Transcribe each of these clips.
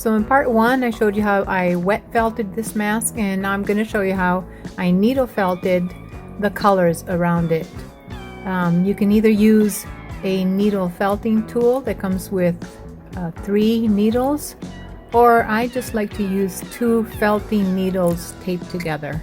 So in part 1 I showed you how I wet felted this mask, and now I'm going to show you how I needle felted the colors around it. You can either use a needle felting tool that comes with 3 needles, or I just like to use 2 felting needles taped together.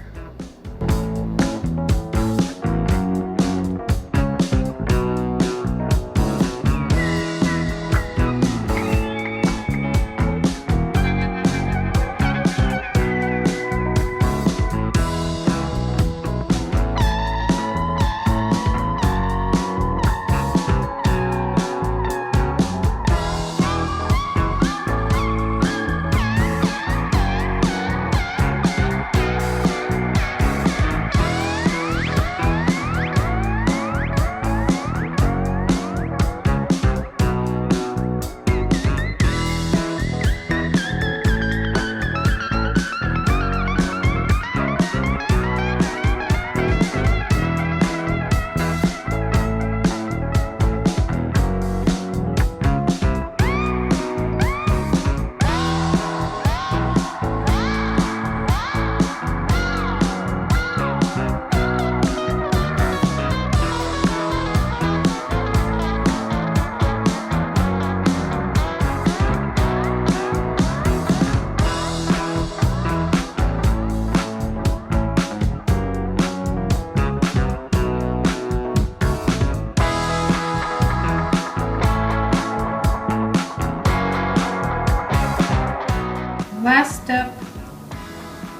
Last step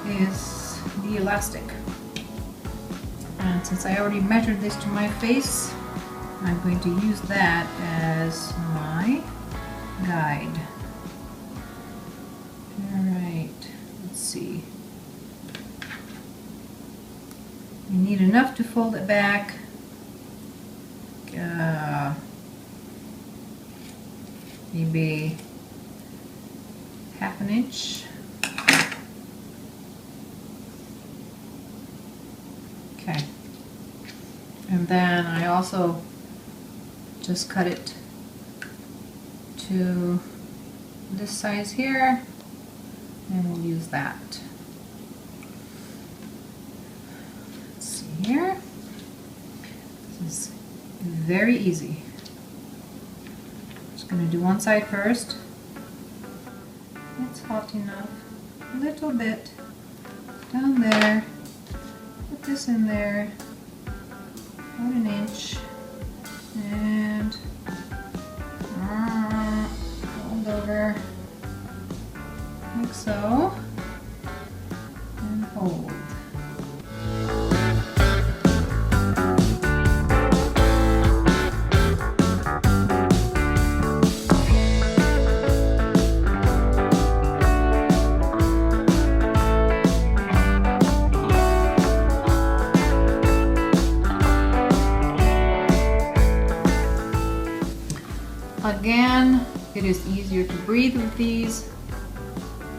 is the elastic, and since I already measured this to my face, I'm going to use that as my guide. Alright, let's see. You need enough to fold it back. Maybe half an inch. Okay. And then I also just cut it to this size here, and we'll use that. Let's see here. This is very easy. Just going to do one side first. It's hot enough. A little bit down there. Put this in there. About an inch. And fold over like so. And hold. Again, it is easier to breathe with these.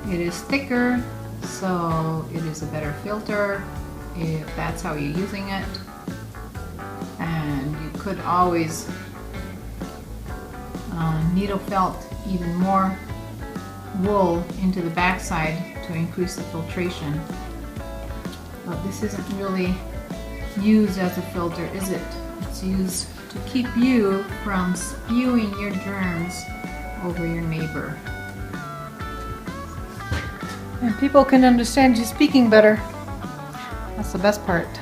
It is thicker, so it is a better filter if that's how you're using it. And you could always needle felt even more wool into the backside to increase the filtration. But this isn't really used as a filter, is it? It's used to keep you from spewing your germs over your neighbor. And people can understand you speaking better. That's the best part.